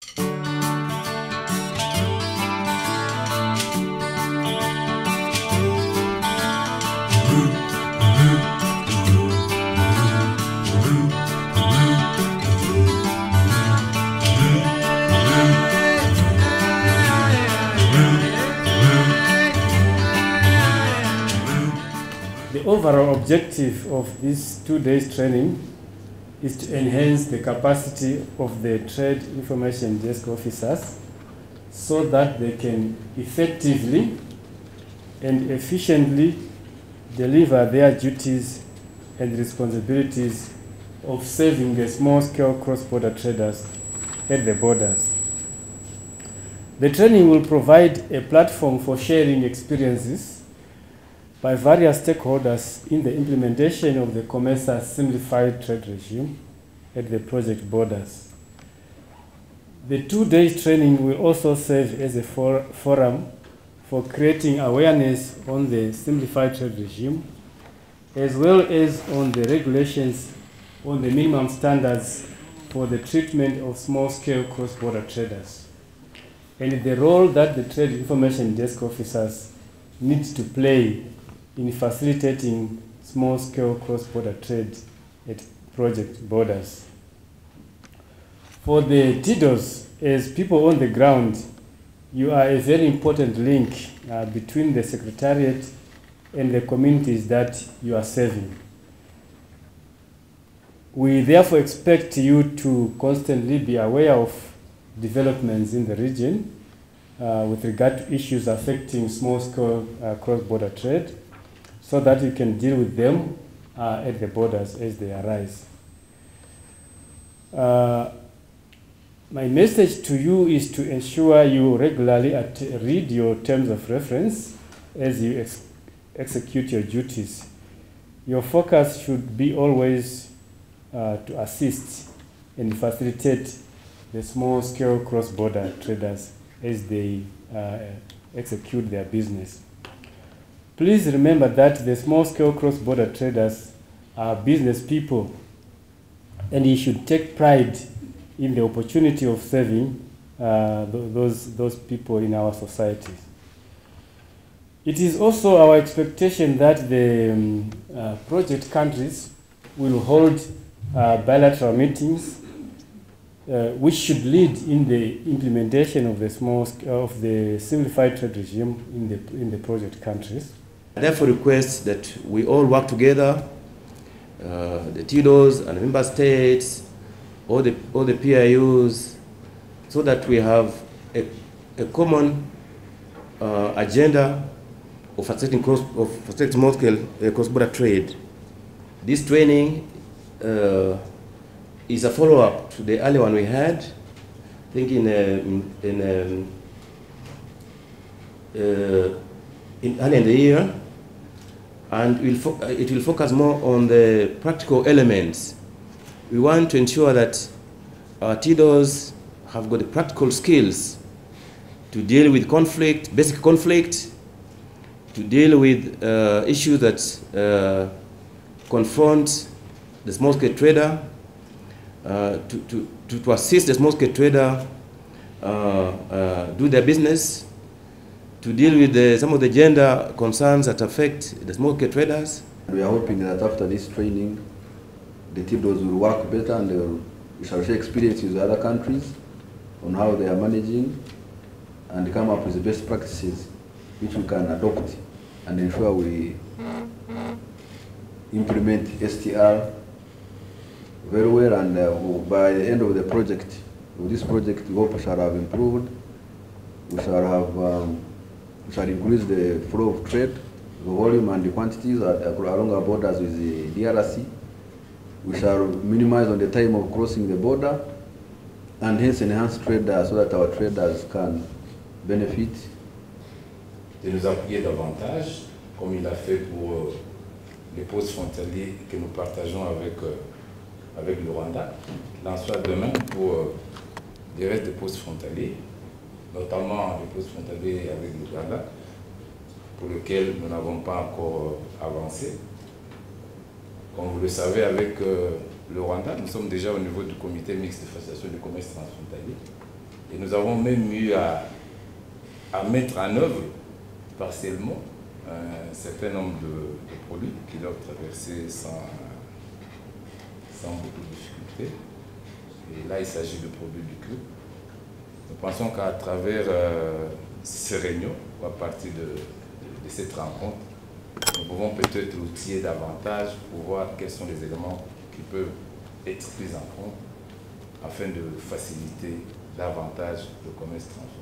The overall objective of this 2 days training is to enhance the capacity of the trade information desk officers so that they can effectively and efficiently deliver their duties and responsibilities of serving the small-scale cross-border traders at the borders. The training will provide a platform for sharing experiences by various stakeholders in the implementation of the COMESA simplified trade regime at the project borders. The 2 days training will also serve as a forum for creating awareness on the simplified trade regime, as well as on the regulations on the minimum standards for the treatment of small-scale cross-border traders, and the role that the trade information desk officers need to play in facilitating small-scale cross-border trade at project borders. For the TDOs, as people on the ground, you are a very important link between the Secretariat and the communities that you are serving. We therefore expect you to constantly be aware of developments in the region with regard to issues affecting small-scale cross-border trade, so that you can deal with them at the borders as they arise. My message to you is to ensure you regularly read your terms of reference as you execute your duties. Your focus should be always to assist and facilitate the small-scale cross-border traders as they execute their business. Please remember that the small-scale cross-border traders are business people, and you should take pride in the opportunity of serving those people in our societies. It is also our expectation that the project countries will hold bilateral meetings which should lead in the implementation of the simplified trade regime in the project countries. I therefore request that we all work together, the TDOs and member states, all the PIUs, so that we have a common agenda of facilitating small-scale cross-border trade. This training is a follow-up to the earlier one we had, I think early in the year, and it will focus more on the practical elements. We want to ensure that our TDOs have got the practical skills to deal with conflict, basic conflict, to deal with issues that confront the small-scale trader, to assist the small-scale trader do their business, to deal with some of the gender concerns that affect the small-scale traders. We are hoping that after this training, the TDOs will work better and we shall share experiences with other countries on how they are managing and come up with the best practices which we can adopt and ensure we implement STR very well, and by the end of the project, with this project, we hope we shall have improved. We shall have we shall increase the flow of trade, the volume and the quantities along our borders with the DRC. We shall minimize on the time of crossing the border and hence enhance trade so that our traders can benefit. De nous appuyer davantage, comme il a fait pour les postes frontaliers que nous partageons avec le Rwanda. Il en soit de même pour les restes des postes frontaliers, notamment les postes frontaliers avec le Rwanda, pour lesquels nous n'avons pas encore avancé. Comme vous le savez, avec le Rwanda, nous sommes déjà au niveau du comité mixte de facilitation du commerce transfrontalier. Et nous avons même eu à mettre en œuvre partiellement un certain nombre de produits qui doivent traverser sans beaucoup de difficultés. Et là, il s'agit de produits du cru. Nous pensons qu'à travers ces réunions, ou à partir de cette rencontre, nous pouvons peut-être outiller davantage pour voir quels sont les éléments qui peuvent être pris en compte afin de faciliter davantage le commerce transfrontalier.